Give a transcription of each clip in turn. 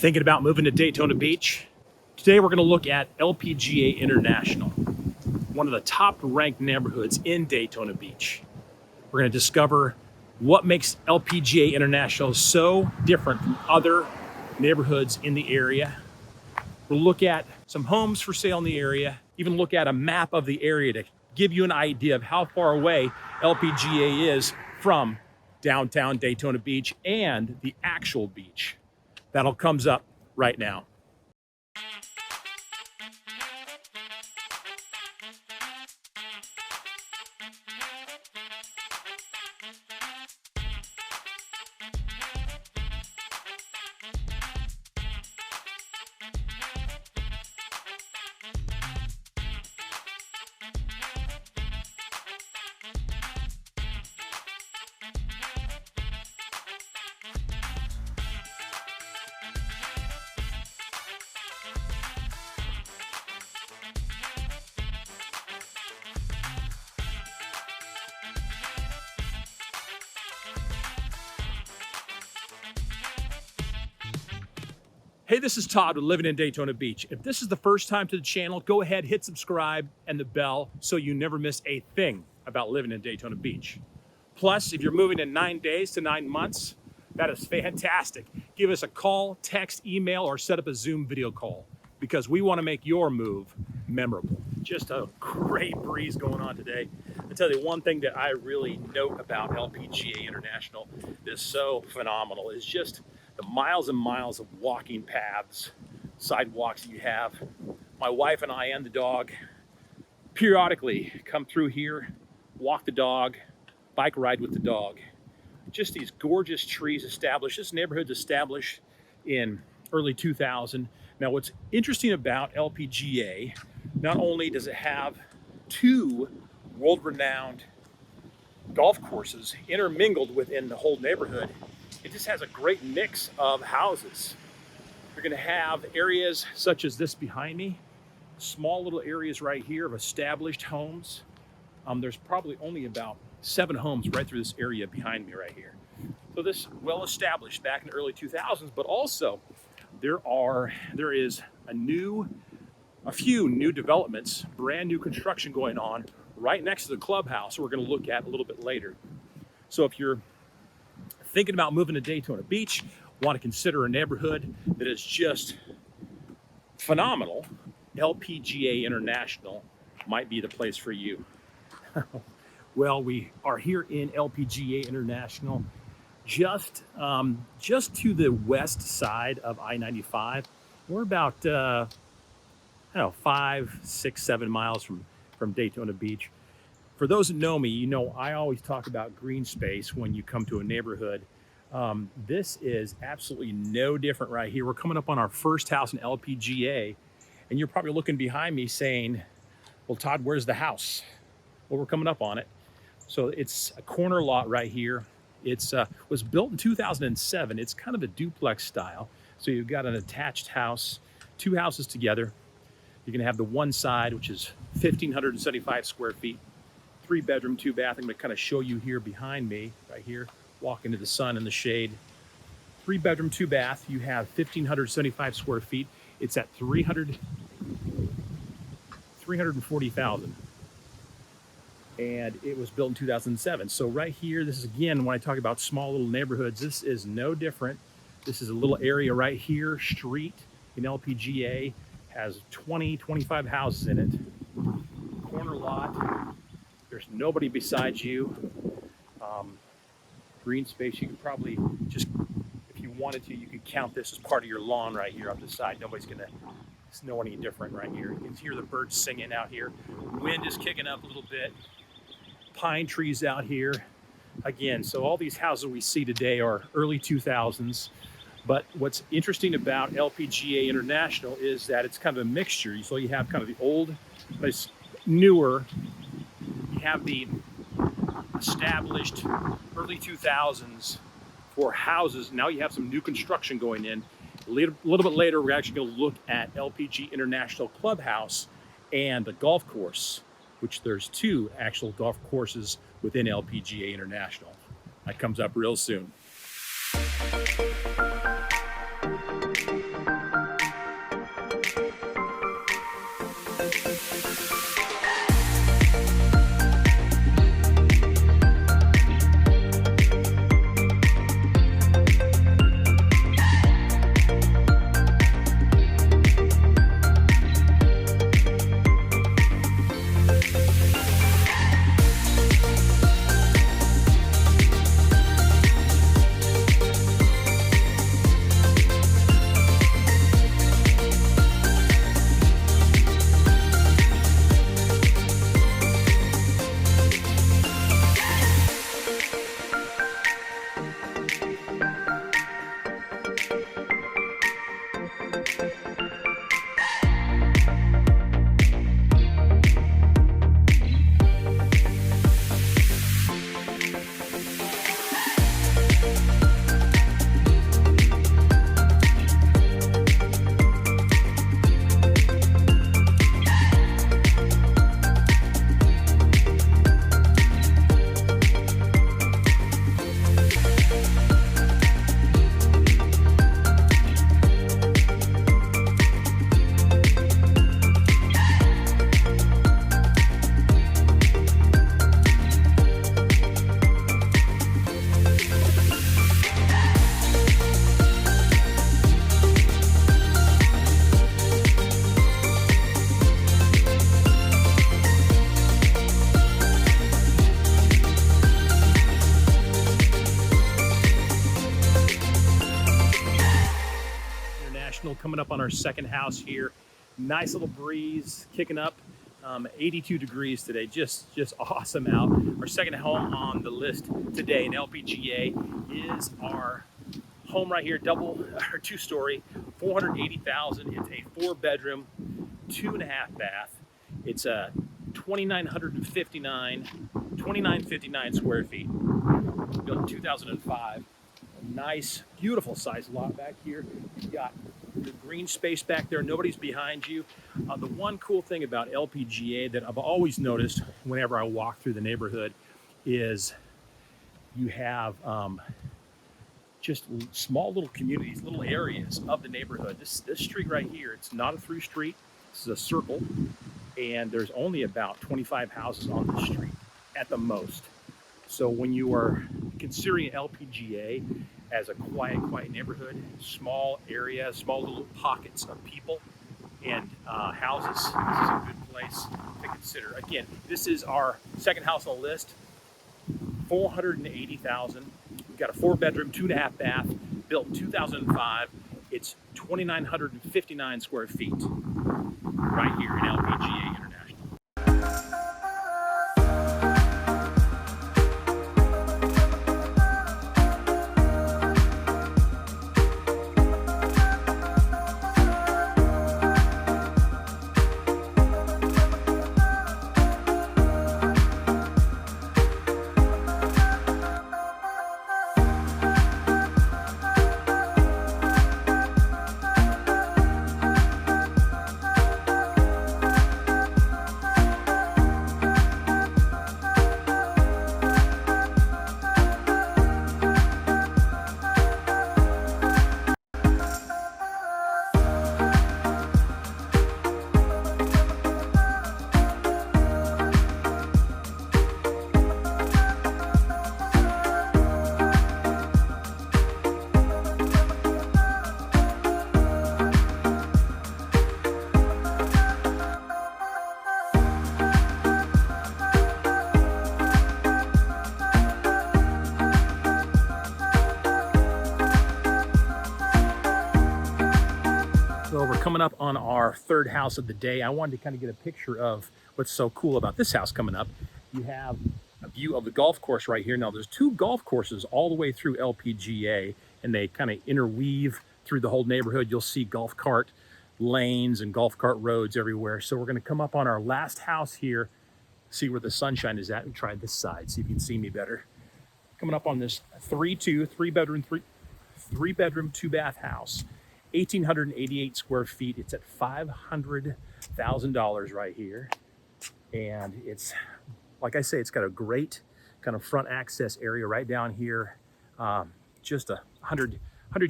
Thinking about moving to Daytona Beach? Today we're going to look at LPGA International, one of the top ranked neighborhoods in Daytona Beach. We're going to discover what makes LPGA International so different from other neighborhoods in the area. We'll look at some homes for sale in the area, even look at a map of the area to give you an idea of how far away LPGA is from downtown Daytona Beach and the actual beach. That all comes up right now. Hey, this is Todd with Living in Daytona Beach. If this is the first time to the channel, go ahead, hit subscribe and the bell so you never miss a thing about living in Daytona Beach. Plus, if you're moving in 9 days to 9 months, that is fantastic. Give us a call, text, email, or set up a Zoom video call because we want to make your move memorable. Just a great breeze going on today. I tell you, one thing that I really note about LPGA International is so phenomenal is just the miles and miles of walking paths, sidewalks that you have. My wife and I and the dog periodically come through here, walk the dog, bike ride with the dog. Just these gorgeous trees established. This neighborhood's established in early 2000. Now what's interesting about LPGA, not only does it have two world-renowned golf courses intermingled within the whole neighborhood, it just has a great mix of houses. You're going to have areas such as this behind me, small little areas right here of established homes. There's probably only about 7 homes right through this area behind me right here. So this well established back in the early 2000s, but also there is a few new developments, brand new construction going on right next to the clubhouse we're going to look at a little bit later. So if you're thinking about moving to Daytona Beach, want to consider a neighborhood that is just phenomenal, LPGA International might be the place for you. Well, we are here in LPGA International, just to the west side of I-95. We're about, 5, 6, 7 miles from Daytona Beach. For those that know me, you know I always talk about green space when you come to a neighborhood. This is absolutely no different right here. We're coming up on our first house in LPGA, and you're probably looking behind me saying, well, Todd, where's the house? Well, we're coming up on it. So it's a corner lot right here. It's was built in 2007. It's kind of a duplex style. So you've got an attached house, 2 houses together. You're gonna have the one side, which is 1,575 square feet. 3-bedroom, 2-bath. I'm going to kind of show you here behind me, right here, walk into the sun and the shade. 3-bedroom, 2-bath. You have 1,575 square feet. It's at $340,000, and it was built in 2007. So right here, this is again when I talk about small little neighborhoods. This is no different. This is a little area right here, street in LPGA, has 25 houses in it. Corner lot. There's nobody besides you. Green space, you could probably just, if you wanted to, you could count this as part of your lawn right here up the side. Nobody's gonna know any different right here. You can hear the birds singing out here. Wind is kicking up a little bit. Pine trees out here. Again, so all these houses we see today are early 2000s. But what's interesting about LPGA International is that it's kind of a mixture. So you have kind of the old, nice, newer. You have the established early 2000s for houses. Now you have some new construction going in. A little bit later, we're actually going to look at LPGA International Clubhouse and the golf course, which there's 2 actual golf courses within LPGA International. That comes up real soon. Coming up on our second house here. Nice little breeze kicking up. 82 degrees today, just awesome out. Our second home on the list today in LPGA is our home right here, two-story, 480,000. It's a 4-bedroom, 2.5 bath. It's a 2,959 square feet. Built in 2005. A nice, beautiful sized lot back here. You've got the green space back there, nobody's behind you. The one cool thing about LPGA that I've always noticed whenever I walk through the neighborhood is you have just small little communities, little areas of the neighborhood. This street right here, it's not a through street, this is a circle, and there's only about 25 houses on the street at the most. So when you are considering LPGA as a quiet neighborhood, small area, small little pockets of people and houses, this is a good place to consider. Again, this is our second house on the list, 480,000. We've got a 4-bedroom, 2.5 bath, built in 2005. It's 2,959 square feet right here in LPGA International. So we're coming up on our third house of the day. I wanted to kind of get a picture of what's so cool about this house coming up. You have a view of the golf course right here. Now there's 2 golf courses all the way through LPGA, and they kind of interweave through the whole neighborhood. You'll see golf cart lanes and golf cart roads everywhere. So we're going to come up on our last house here, see where the sunshine is at, and try this side, see if you can see me better. Coming up on this 3-bedroom, 2-bath house. 1,888 square feet. It's at $500,000 right here. And it's, like I say, it's got a great kind of front access area right down here. Just 100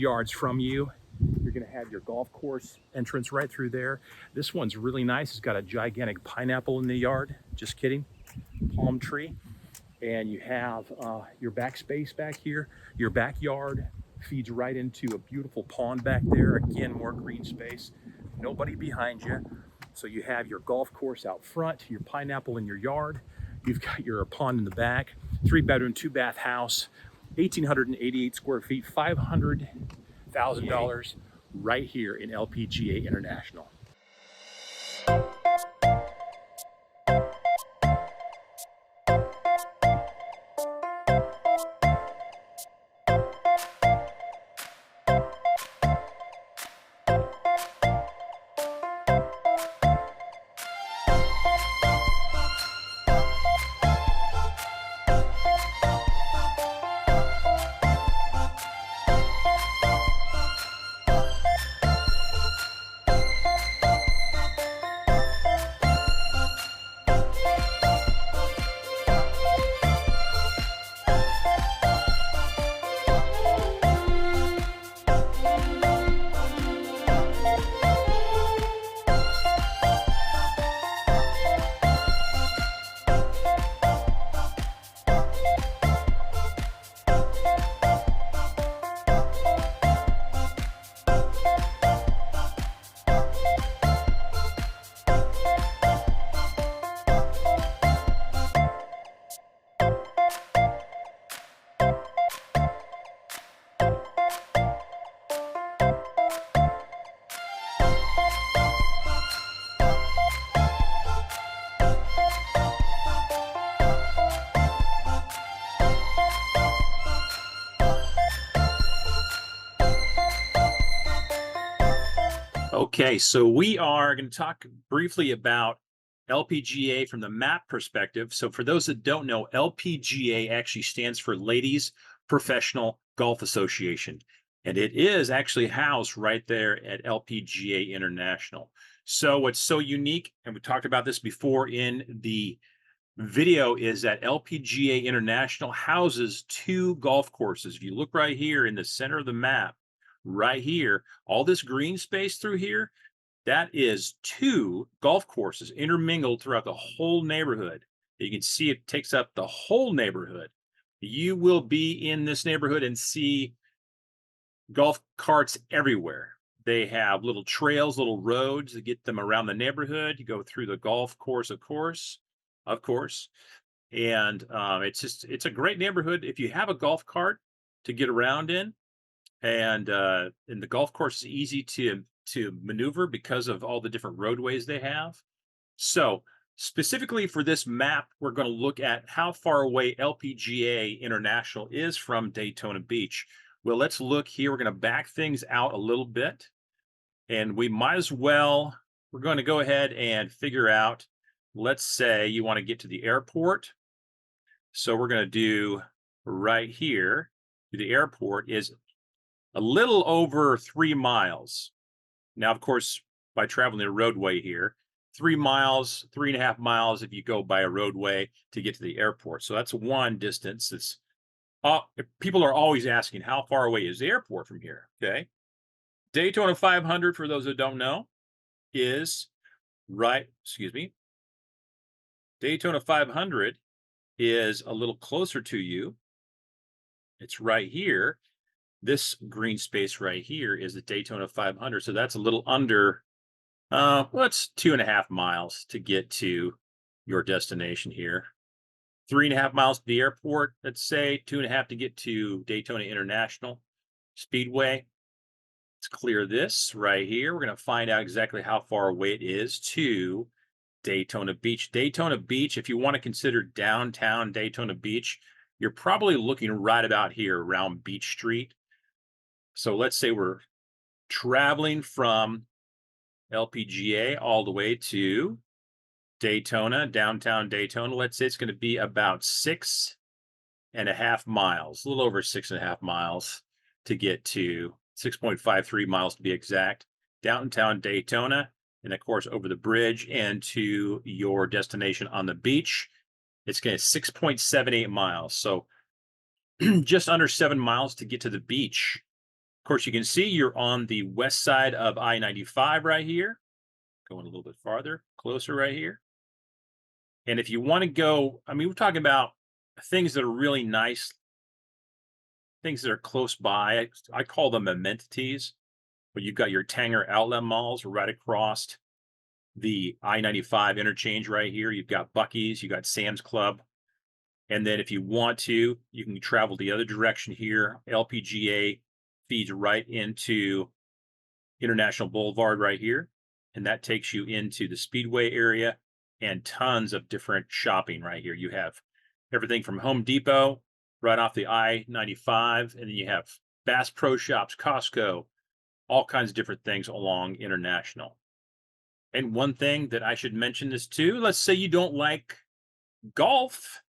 yards from you. You're gonna have your golf course entrance right through there. This one's really nice. It's got a gigantic pineapple in the yard. Just kidding. Palm tree. And you have your back space back here. Your backyard feeds right into a beautiful pond back there. Again, more green space, nobody behind you. So you have your golf course out front, your pineapple in your yard. You've got your pond in the back. 3-bedroom, 2-bath house, 1,888 square feet, $500,000 right here in LPGA International. Okay, so we are going to talk briefly about LPGA from the map perspective. So for those that don't know, LPGA actually stands for Ladies Professional Golf Association, and it is actually housed right there at LPGA International. So what's so unique, and we talked about this before in the video, is that LPGA International houses two golf courses. If you look right here in the center of the map, right here, all this green space through here, that is two golf courses intermingled throughout the whole neighborhood. You can see it takes up the whole neighborhood. You will be in this neighborhood and see golf carts everywhere. They have little trails, little roads that get them around the neighborhood. You go through the golf course, of course. And it's a great neighborhood if you have a golf cart to get around in. And the golf course is easy to maneuver because of all the different roadways they have. So specifically for this map, we're going to look at how far away LPGA International is from Daytona Beach. Well, let's look here. We're going to back things out a little bit, and we might as well, we're going to go ahead and figure out, let's say you want to get to the airport. So we're going to do right here to the airport is a little over 3 miles. Now, of course, by traveling the roadway here, 3 miles, 3.5 miles if you go by a roadway to get to the airport. So that's one distance. It's people are always asking, how far away is the airport from here? Okay. Daytona 500, for those that don't know, is Daytona 500 is a little closer to you. It's right here. This green space right here is the Daytona 500. So that's a little under, it's 2.5 miles to get to your destination here. 3.5 miles to the airport, let's say 2.5 to get to Daytona International Speedway. Let's clear this right here. We're going to find out exactly how far away it is to Daytona Beach. Daytona Beach, if you want to consider downtown Daytona Beach, you're probably looking right about here around Beach Street. So let's say we're traveling from LPGA all the way to Daytona, downtown Daytona. Let's say it's going to be about 6.5 miles, a little over 6.5 miles to get to 6.53 miles to be exact, downtown Daytona. And of course, over the bridge and to your destination on the beach, it's going to 6.78 miles. So just under 7 miles to get to the beach. Of course, you can see you're on the west side of I-95 right here. Going a little bit farther, closer right here. And if you want to go, I mean, we're talking about things that are really nice, things that are close by. I call them amenities. But you've got your Tanger outlet malls right across the I-95 interchange right here. You've got Buc-ee's, you've got Sam's Club. And then if you want to, you can travel the other direction here. LPGA feeds right into International Boulevard right here. And that takes you into the Speedway area and tons of different shopping right here. You have everything from Home Depot right off the I-95. And then you have Bass Pro Shops, Costco, all kinds of different things along International. And one thing that I should mention is too, let's say you don't like golf.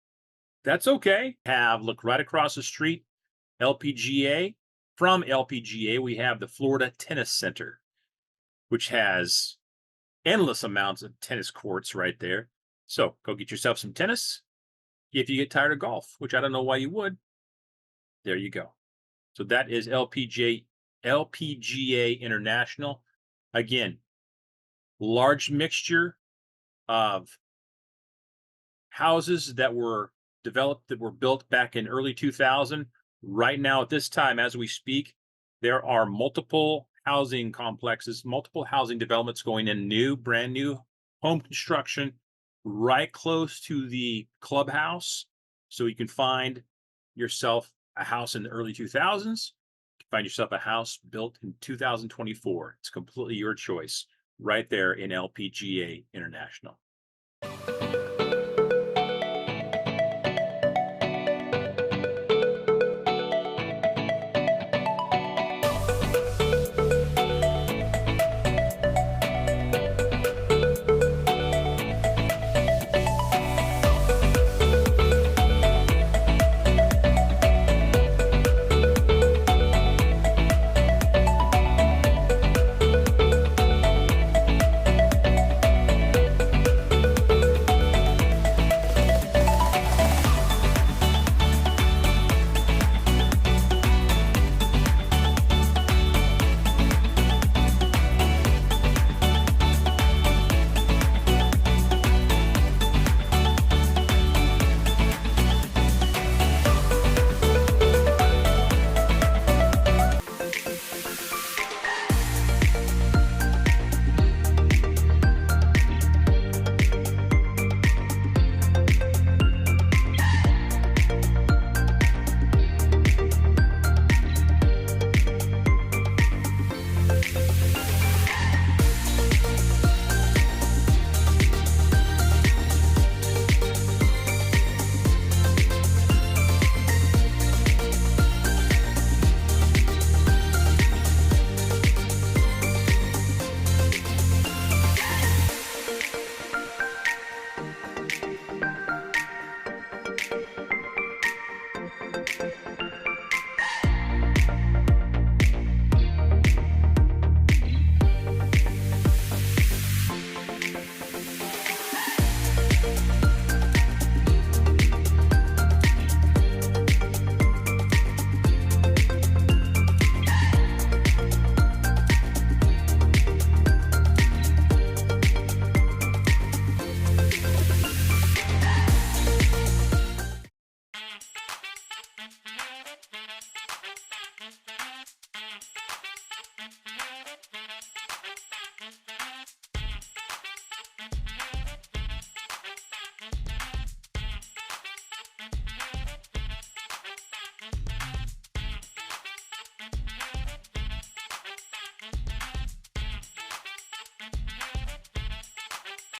That's okay. Look right across the street, LPGA. From LPGA, we have the Florida Tennis Center, which has endless amounts of tennis courts right there. So go get yourself some tennis if you get tired of golf, which I don't know why you would. There you go. So that is LPGA International. Again, large mixture of houses that were developed, that were built back in early 2000. Right now, at this time, as we speak, there are multiple housing complexes, multiple housing developments going in, brand new home construction right close to the clubhouse. So you can find yourself a house in the early 2000s. You can find yourself a house built in 2024. It's completely your choice right there in LPGA International.